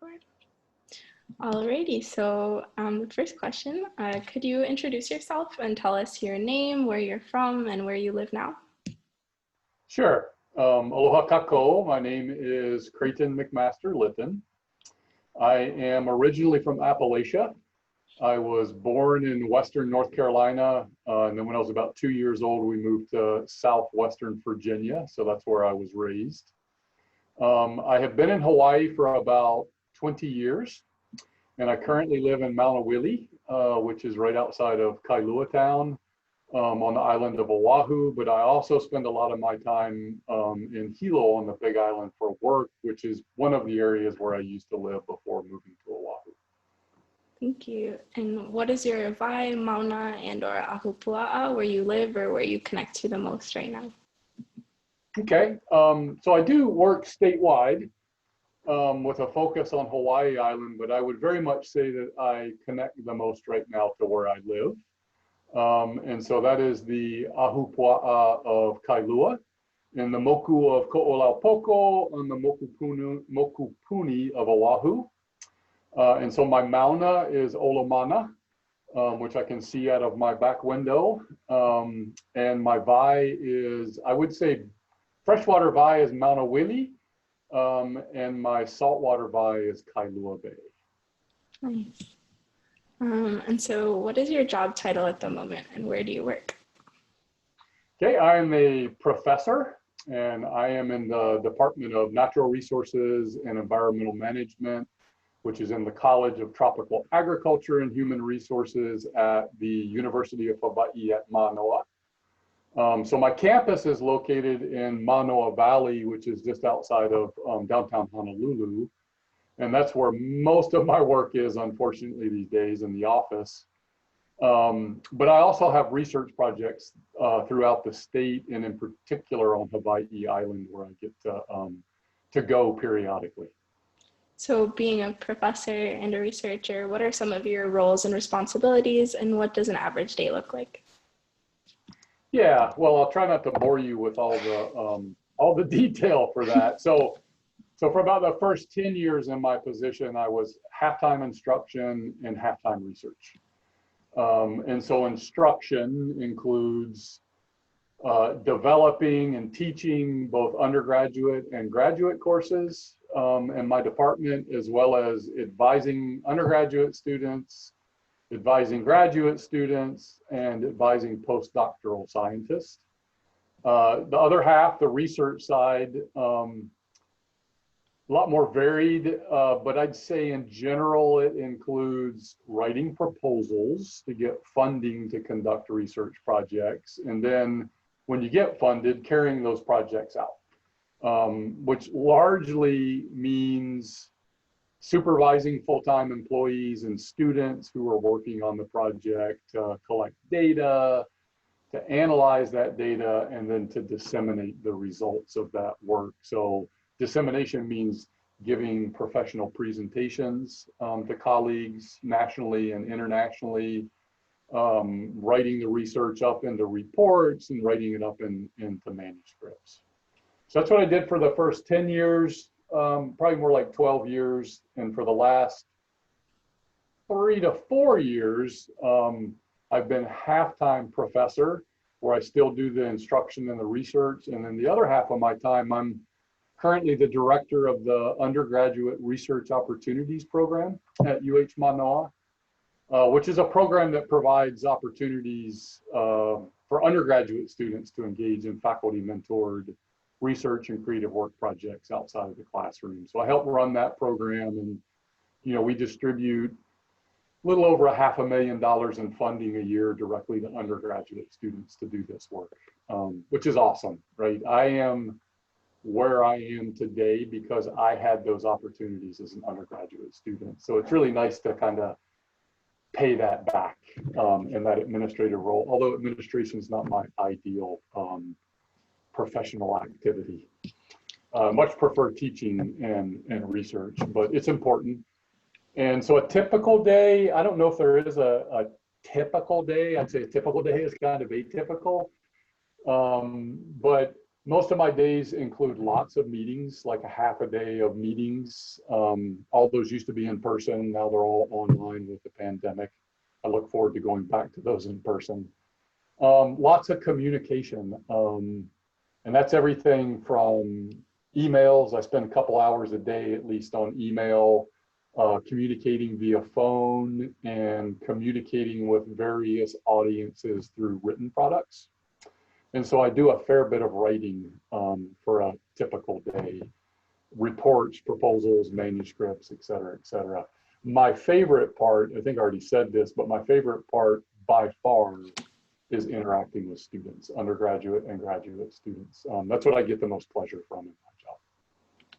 record. Alrighty, so the first question, could you introduce yourself and tell us your name, where you're from, and where you live now? Sure. Aloha kako. My name is Creighton McMaster Litton. I am originally from Appalachia. I was born in Western North Carolina, and then when I was about 2 years old, we moved to Southwestern Virginia, so that's where I was raised. I have been in Hawaii for about 20 years, and I currently live in Maunawili, which is right outside of Kailua Town, on the island of Oahu, but I also spend a lot of my time in Hilo on the Big Island for work, which is one of the areas where I used to live before moving to Oahu. Thank you. And what is your vai, mauna, and or ahupua'a, where you live or where you connect to the most right now? Okay, so I do work statewide with a focus on Hawaii Island, but I would very much say that I connect the most right now to where I live. And so that is the ahupua'a of Kailua, and the moku of Ko'olaupoko, and the mokupuni of Oahu. And so my mauna is Olomana, which I can see out of my back window. And my vai is, I would say, freshwater vai is Maunawili, and my saltwater vai is Kailua Bay. Nice. And so what is your job title at the moment and where do you work? Okay, I am a professor and I am in the Department of Natural Resources and Environmental Management, which is in the College of Tropical Agriculture and Human Resources at the University of Hawaii at Manoa. So my campus is located in Manoa Valley, which is just outside of downtown Honolulu. And that's where most of my work is, unfortunately, these days in the office. But I also have research projects throughout the state, and in particular on Hawaii Island, where I get to go periodically. So being a professor and a researcher, what are some of your roles and responsibilities, and what does an average day look like? Yeah, well, I'll try not to bore you with all the detail for that. So for about the first 10 years in my position, I was half-time instruction and half-time research. And so instruction includes developing and teaching both undergraduate and graduate courses in my department, as well as advising undergraduate students, advising graduate students, and advising postdoctoral scientists. The other half, the research side, a lot more varied, but I'd say in general, it includes writing proposals to get funding to conduct research projects. And then when you get funded, carrying those projects out, which largely means supervising full-time employees and students who are working on the project to collect data, to analyze that data, and then to disseminate the results of that work. So dissemination means giving professional presentations to colleagues nationally and internationally, writing the research up into reports and writing it up into manuscripts. So that's what I did for the first 10 years, probably more like 12 years. And for the last 3 to 4 years, I've been half-time professor, where I still do the instruction and the research. And then the other half of my time, I'm currently the director of the Undergraduate Research Opportunities Program at UH Manoa, which is a program that provides opportunities for undergraduate students to engage in faculty-mentored research and creative work projects outside of the classroom. So I help run that program, and we distribute a little over $500,000 in funding a year directly to undergraduate students to do this work, which is awesome, right? I am where I am today because I had those opportunities as an undergraduate student. So it's really nice to kind of pay that back in that administrative role, although administration is not my ideal professional activity. Much prefer teaching and research, but it's important. And so a typical day, I don't know if there is a typical day. I'd say a typical day is kind of atypical. But Most of my days include lots of meetings, like a half a day of meetings. All those used to be in person. Now they're all online with the pandemic. I look forward to going back to those in person. Lots of communication. And that's everything from emails. I spend a couple hours a day at least on email, communicating via phone, and communicating with various audiences through written products. And so I do a fair bit of writing for a typical day, reports, proposals, manuscripts, et cetera, et cetera. My favorite part, I think I already said this, but my favorite part by far is interacting with students, undergraduate and graduate students. That's what I get the most pleasure from in my job.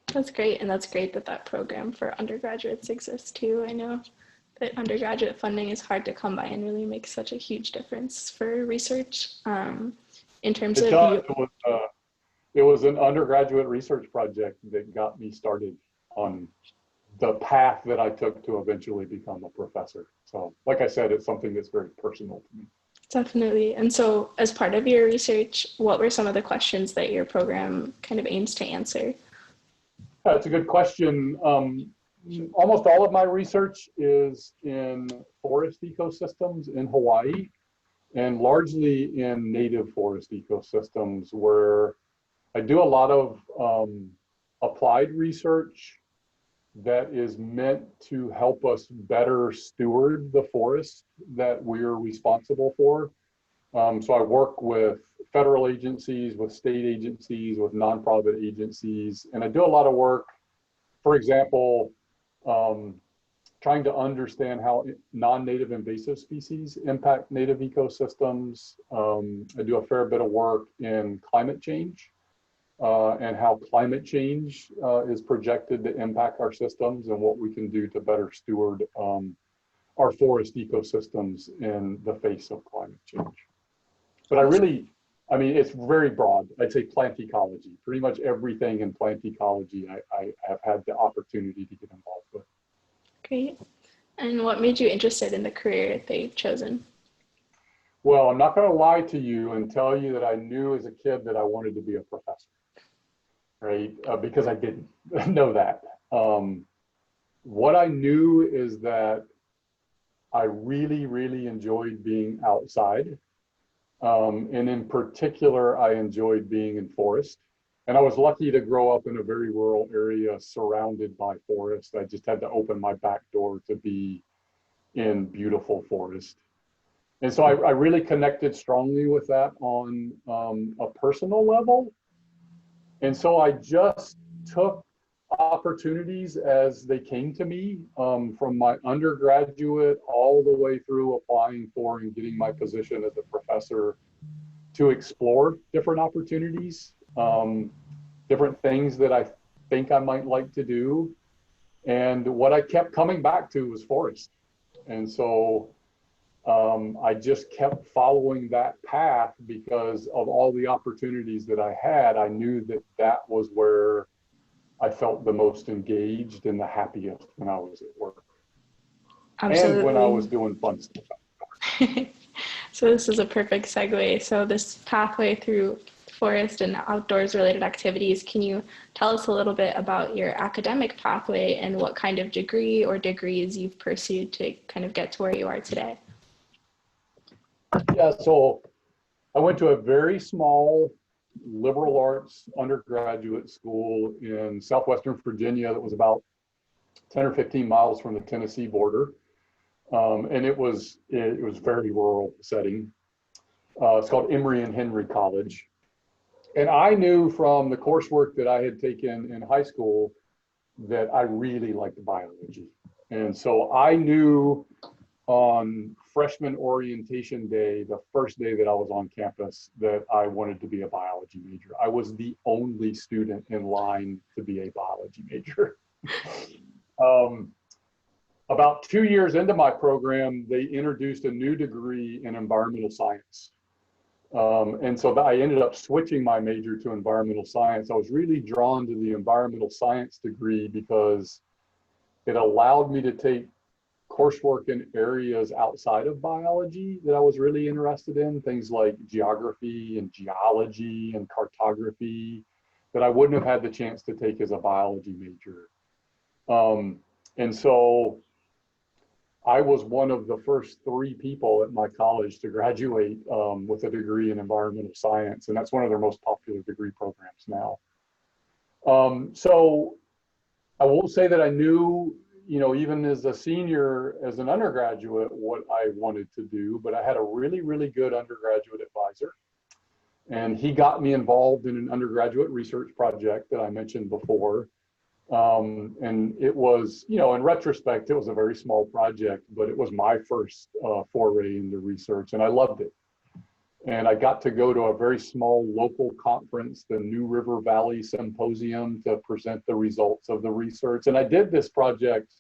That's great. And that's great that that program for undergraduates exists too. I know that undergraduate funding is hard to come by and really makes such a huge difference for research. In terms It of does. It was an undergraduate research project that got me started on the path that I took to eventually become a professor. So, like I said, it's something that's very personal to me. Definitely. And so, as part of your research, what were some of the questions that your program kind of aims to answer? That's a good question. Almost all of my research is in forest ecosystems in Hawaii, and largely in native forest ecosystems, where I do a lot of applied research that is meant to help us better steward the forest that we're responsible for. So I work with federal agencies, with state agencies, with nonprofit agencies, and I do a lot of work, for example, trying to understand how non-native invasive species impact native ecosystems. I do a fair bit of work in climate change and how climate change is projected to impact our systems and what we can do to better steward our forest ecosystems in the face of climate change. But I mean, it's very broad. I'd say plant ecology. Pretty much everything in plant ecology I have had the opportunity to get involved with. Great. And what made you interested in the career that you've chosen? Well, I'm not going to lie to you and tell you that I knew as a kid that I wanted to be a professor, right? Because I didn't know that. What I knew is that I really, really enjoyed being outside. And in particular, I enjoyed being in forest. And I was lucky to grow up in a very rural area surrounded by forest. I just had to open my back door to be in beautiful forest. And so I really connected strongly with that on a personal level. And so I just took opportunities as they came to me, from my undergraduate all the way through applying for and getting my position as a professor, to explore different opportunities, different things that I think I might like to do. And what I kept coming back to was forest. And so I just kept following that path because of all the opportunities that I had. I knew that that was where I felt the most engaged and the happiest when I was at work. Absolutely. And when I was doing fun stuff. So this is a perfect segue. So this pathway through forest and outdoors related activities, can you tell us a little bit about your academic pathway and what kind of degree or degrees you've pursued to kind of get to where you are today? Yeah, so I went to a very small liberal arts undergraduate school in southwestern Virginia that was about 10 or 15 miles from the Tennessee border. And it was very rural setting. It's called Emory and Henry College. And I knew from the coursework that I had taken in high school that I really liked biology. And so I knew on freshman orientation day, the first day that I was on campus, that I wanted to be a biology major. I was the only student in line to be a biology major. About 2 years into my program, they introduced a new degree in environmental science. And so I ended up switching my major to environmental science. I was really drawn to the environmental science degree because it allowed me to take coursework in areas outside of biology that I was really interested in, things like geography and geology and cartography that I wouldn't have had the chance to take as a biology major. And so I was one of the first 3 people at my college to graduate with a degree in environmental science, and that's one of their most popular degree programs now. So I won't say that I knew, you know, even as a senior, as an undergraduate, what I wanted to do, but I had a really, really good undergraduate advisor. And he got me involved in an undergraduate research project that I mentioned before. And it was, you know, in retrospect, it was a very small project, but it was my first foray into research, and I loved it. And I got to go to a very small local conference, the New River Valley Symposium, to present the results of the research. And I did this project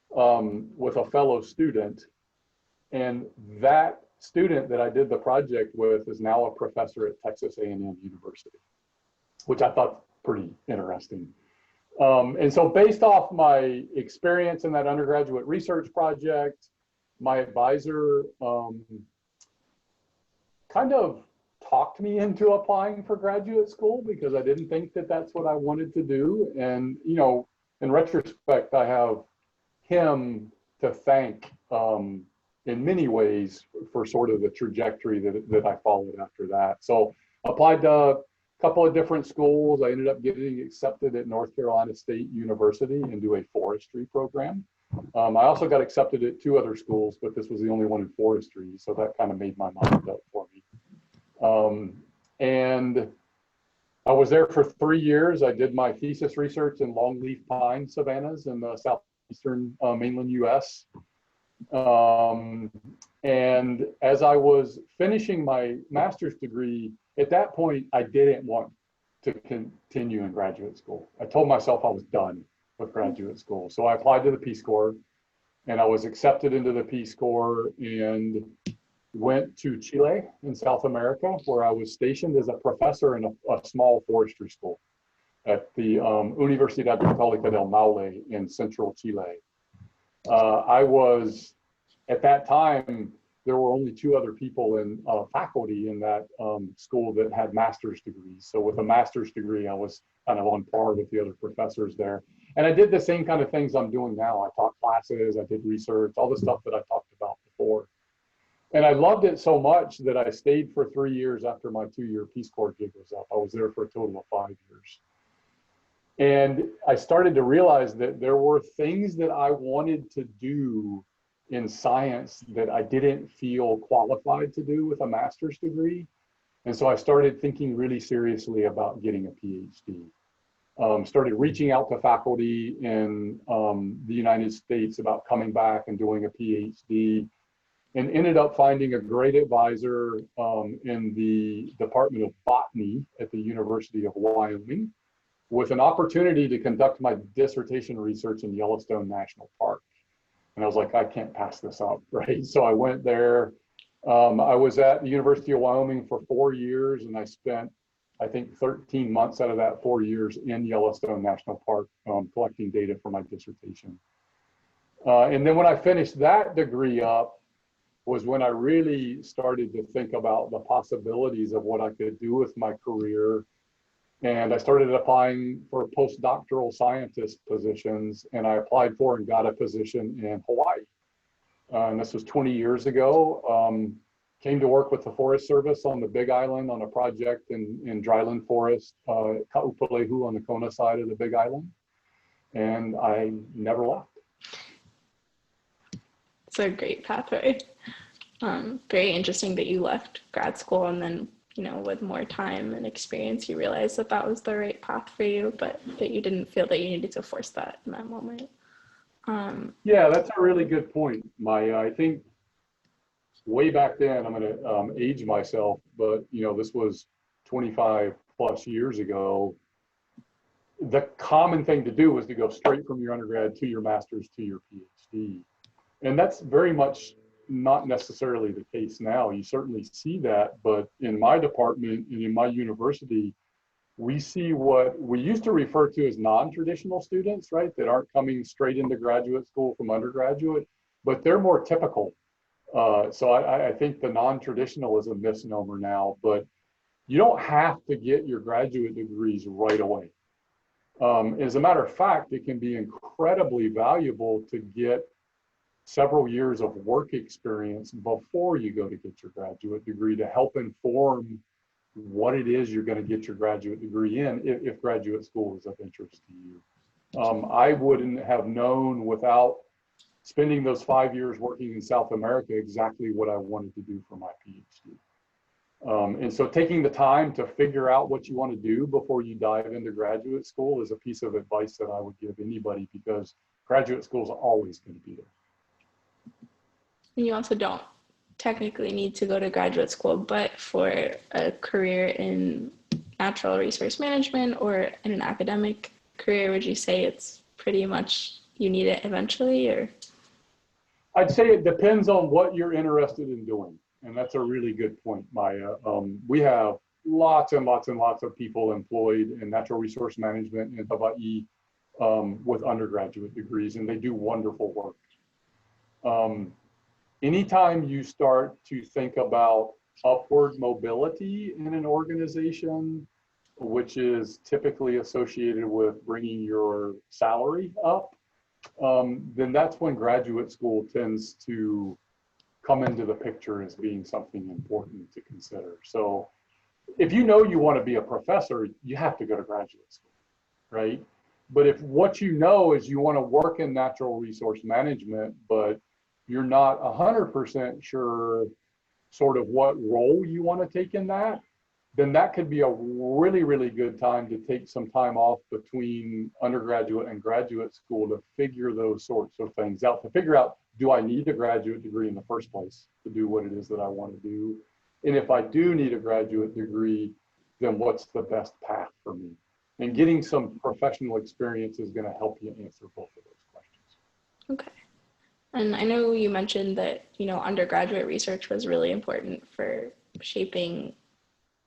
with a fellow student, and that student that I did the project with is now a professor at Texas A&M University, which I thought pretty interesting. And so based off my experience in that undergraduate research project, my advisor kind of talked me into applying for graduate school because I didn't think that that's what I wanted to do. And, you know, in retrospect, I have him to thank in many ways for sort of the trajectory that I followed after that. So applied to a couple of different schools. I ended up getting accepted at North Carolina State University into a forestry program. I also got accepted at 2 other schools, but this was the only one in forestry. So that kind of made my mind up for me. And I was there for 3 years. I did my thesis research in longleaf pine savannas in the southeastern mainland US. And as I was finishing my master's degree, at that point, I didn't want to continue in graduate school. I told myself I was done with graduate school. So I applied to the Peace Corps, and I was accepted into the Peace Corps and went to Chile in South America, where I was stationed as a professor in a small forestry school at the Universidad Católica del Maule in central Chile. I was, at that time, there were only 2 other people in faculty in that school that had master's degrees. So with a master's degree, I was kind of on par with the other professors there. And I did the same kind of things I'm doing now. I taught classes, I did research, all the stuff that I talked about before. And I loved it so much that I stayed for 3 years after my 2-year Peace Corps gig was up. I was there for a total of 5 years. And I started to realize that there were things that I wanted to do in science that I didn't feel qualified to do with a master's degree. And so I started thinking really seriously about getting a PhD. Started reaching out to faculty in the United States about coming back and doing a PhD, and ended up finding a great advisor in the Department of Botany at the University of Wyoming, with an opportunity to conduct my dissertation research in Yellowstone National Park. And I was like, I can't pass this up, right? So I went there. I was at the University of Wyoming for 4 years, and I spent, I think, 13 months out of that 4 years in Yellowstone National Park collecting data for my dissertation. And then when I finished that degree up was when I really started to think about the possibilities of what I could do with my career. And I started applying for postdoctoral scientist positions, and I applied for and got a position in Hawaii. And this was 20 years ago. Came to work with the Forest Service on the Big Island on a project in dryland forest, Ka'upalehu on the Kona side of the Big Island. And I never left. It's a great pathway. Very interesting that you left grad school and then, you know, with more time and experience, you realized that that was the right path for you, but that you didn't feel that you needed to force that in that moment. Yeah, that's a really good point, Maya. I think way back then, I'm going to age myself, but, you know, this was 25 plus years ago. The common thing to do was to go straight from your undergrad to your master's to your PhD. And that's very much not necessarily the case now. You certainly see that, but in my department and in my university, we see what we used to refer to as non-traditional students, right? That aren't coming straight into graduate school from undergraduate. but they're more typical. So I think the non-traditional is a misnomer now, but you don't have to get your graduate degrees right away. As a matter of fact, it can be incredibly valuable to get several years of work experience before you go to get your graduate degree to help inform what it is you're going to get your graduate degree in if graduate school is of interest to you. I wouldn't have known without spending those 5 years working in South America exactly what I wanted to do for my PhD. And so taking the time to figure out what you want to do before you dive into graduate school is a piece of advice that I would give anybody, because graduate school is always going to be there. And you also don't technically need to go to graduate school, but for a career in natural resource management or in an academic career, would you say it's pretty much you need it eventually, or? I'd say it depends on what you're interested in doing. And that's a really good point, Maya. We have lots and lots and lots of people employed in natural resource management in Hawaii with undergraduate degrees, and they do wonderful work. Anytime you start to think about upward mobility in an organization, which is typically associated with bringing your salary up, then that's when graduate school tends to come into the picture as being something important to consider. So if you know you want to be a professor, you have to go to graduate school, right? But if what you know is you want to work in natural resource management, but you're not 100% sure sort of what role you want to take in that, then that could be a really, really good time to take some time off between undergraduate and graduate school to figure those sorts of things out, to figure out, do I need a graduate degree in the first place to do what it is that I want to do? And if I do need a graduate degree, then what's the best path for me? And getting some professional experience is going to help you answer both of those questions. Okay. And I know you mentioned that, undergraduate research was really important for shaping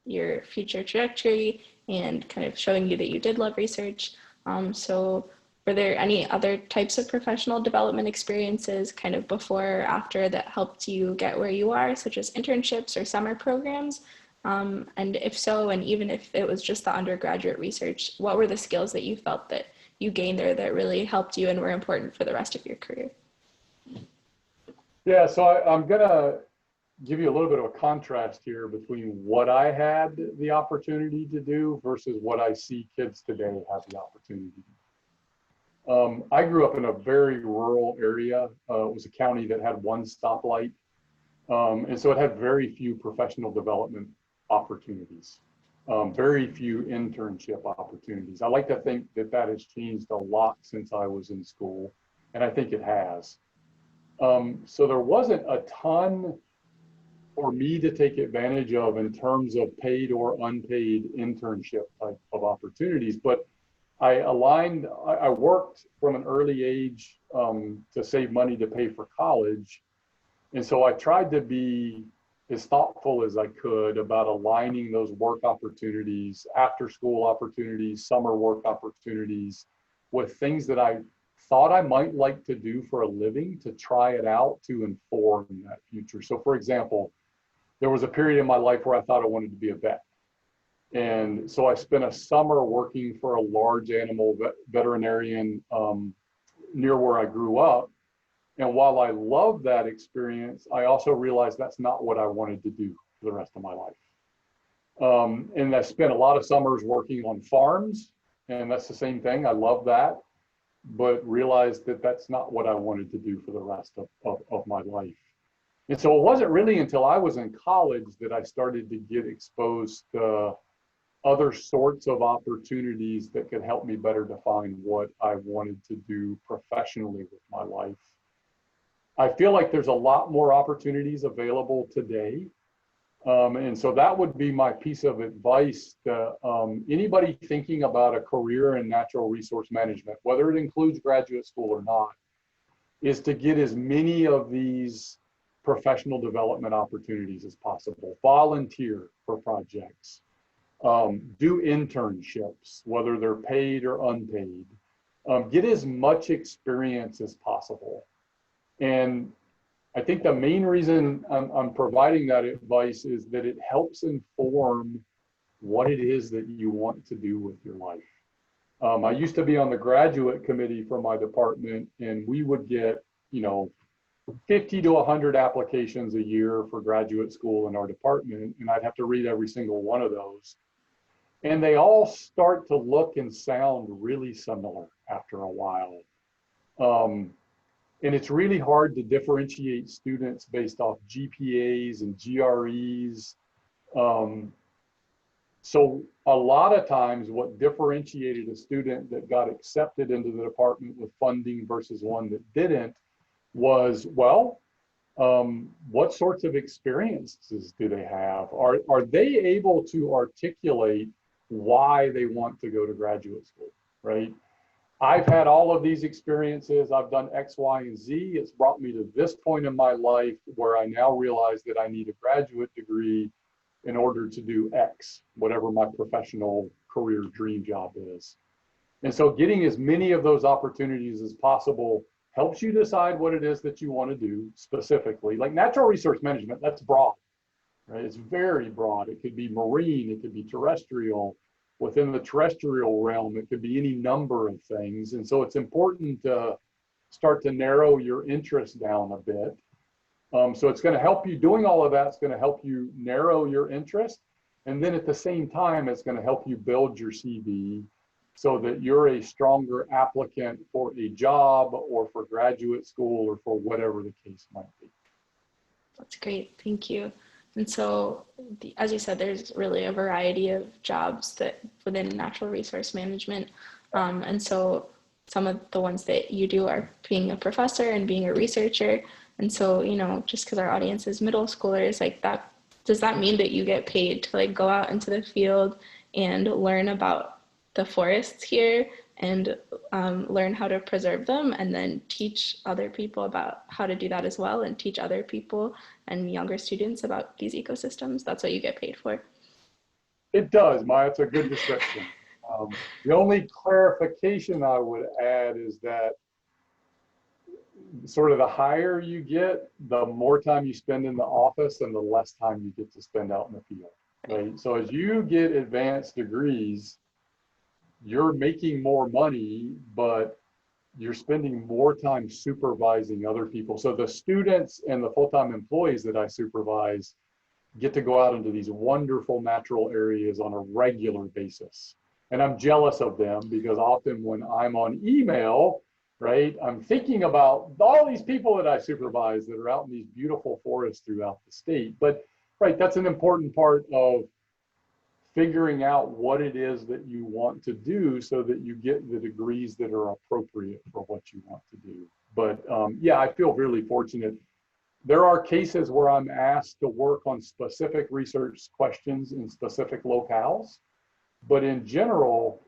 your future trajectory and kind of showing you that you did love research. So were there any other types of professional development experiences kind of before or after that helped you get where you are, such as internships or summer programs? And if so, and even if it was just the undergraduate research, what were the skills that you felt that you gained there that really helped you and were important for the rest of your career? Yeah, so I'm going to give you a little bit of a contrast here between what I had the opportunity to do versus what I see kids today have the opportunity to do. I grew up in a very rural area. It was a county that had one stoplight. And so it had very few professional development opportunities, very few internship opportunities. I like to think that that has changed a lot since I was in school, and I think it has. So there wasn't a ton for me to take advantage of in terms of paid or unpaid internship type of opportunities. But I worked from an early age to save money to pay for college. And so I tried to be as thoughtful as I could about aligning those work opportunities, after school opportunities, summer work opportunities with things that I thought I might like to do for a living, to try it out to inform that future. So for example, there was a period in my life where I thought I wanted to be a vet. And so I spent a summer working for a large animal veterinarian near where I grew up. And while I loved that experience, I also realized that's not what I wanted to do for the rest of my life. And I spent a lot of summers working on farms, and that's the same thing. I love that, but realized that that's not what I wanted to do for the rest of my life. And so it wasn't really until I was in college that I started to get exposed to other sorts of opportunities that could help me better define what I wanted to do professionally with my life. I feel like there's a lot more opportunities available today. And so that would be my piece of advice to anybody thinking about a career in natural resource management, whether it includes graduate school or not, is to get as many of these professional development opportunities as possible. Volunteer for projects, do internships, whether they're paid or unpaid, get as much experience as possible. And I think the main reason I'm providing that advice is that it helps inform what it is that you want to do with your life. I used to be on the graduate committee for my department, and we would get, 50 to 100 applications a year for graduate school in our department, and I'd have to read every single one of those. And they all start to look and sound really similar after a while. And it's really hard to differentiate students based off GPAs and GREs. So a lot of times what differentiated a student that got accepted into the department with funding versus one that didn't was, well, what sorts of experiences do they have? Are they able to articulate why they want to go to graduate school, right? I've had all of these experiences. I've done X, Y, and Z. It's brought me to this point in my life where I now realize that I need a graduate degree in order to do X, whatever my professional career dream job is. And so getting as many of those opportunities as possible helps you decide what it is that you want to do specifically. Like natural resource management, that's broad, right? It's very broad. It could be marine, it could be terrestrial. Within the terrestrial realm, it could be any number of things. And so it's important to start to narrow your interest down a bit. So it's going to help you doing all of that. It's going to help you narrow your interest. And then at the same time, it's going to help you build your CV so that you're a stronger applicant for a job or for graduate school or for whatever the case might be. That's great. Thank you. And so, as you said, there's really a variety of jobs that within natural resource management. And so some of the ones that you do are being a professor and being a researcher. And so, just because our audience is middle schoolers, like that, does that mean that you get paid to like go out into the field and learn about the forests here and learn how to preserve them and then teach other people about how to do that as well and teach other people and younger students about these ecosystems? That's what you get paid for? It does, Maya. It's a good description. The only clarification I would add is that sort of the higher you get, the more time you spend in the office and the less time you get to spend out in the field, right? So as you get advanced degrees, you're making more money, but you're spending more time supervising other people. So the students and the full-time employees that I supervise get to go out into these wonderful natural areas on a regular basis. And I'm jealous of them because often when I'm on email, right, I'm thinking about all these people that I supervise that are out in these beautiful forests throughout the state. But right, that's an important part of figuring out what it is that you want to do so that you get the degrees that are appropriate for what you want to do. But yeah, I feel really fortunate. There are cases where I'm asked to work on specific research questions in specific locales, but in general,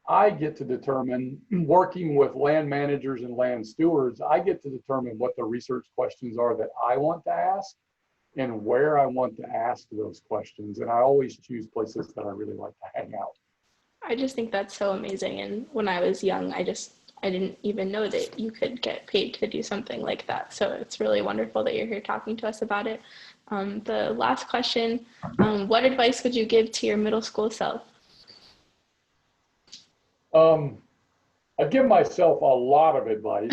I get to determine, working with land managers and land stewards, I get to determine what the research questions are that I want to ask and where I want to ask those questions. And I always choose places that I really like to hang out. I just think that's so amazing. And when I was young, I didn't even know that you could get paid to do something like that. So it's really wonderful that you're here talking to us about it. The last question, what advice would you give to your middle school self? I give myself a lot of advice,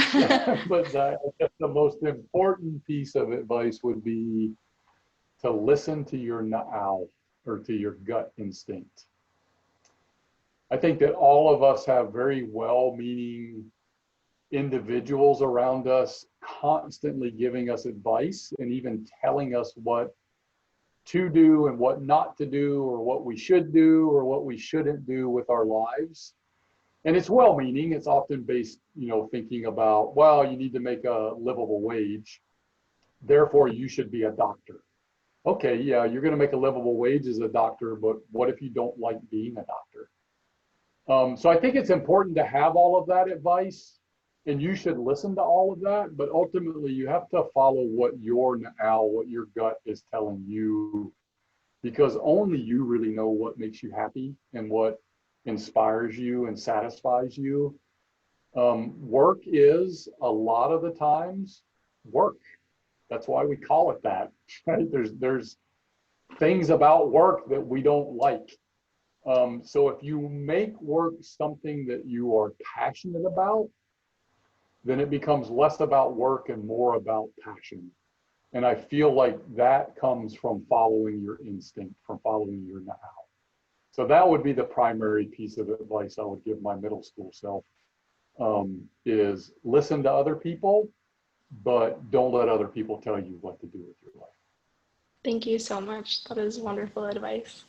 but I guess the most important piece of advice would be to listen to your na'au, or to your gut instinct. I think that all of us have very well-meaning individuals around us constantly giving us advice and even telling us what to do and what not to do, or what we should do or what we shouldn't do with our lives. And it's well-meaning. It's often based, thinking about, well, you need to make a livable wage, therefore you should be a doctor. Okay, yeah, you're going to make a livable wage as a doctor, but what if you don't like being a doctor? So I think it's important to have all of that advice, and you should listen to all of that, but ultimately you have to follow what your na'au, what your gut is telling you, because only you really know what makes you happy and what inspires you and satisfies you. Work is a lot of the times work. That's why we call it that, right? There's things about work that we don't like. So if you make work something that you are passionate about, then it becomes less about work and more about passion. And I feel like that comes from following your instinct, from following your now. So that would be the primary piece of advice I would give my middle school self, is listen to other people, but don't let other people tell you what to do with your life. Thank you so much. That is wonderful advice.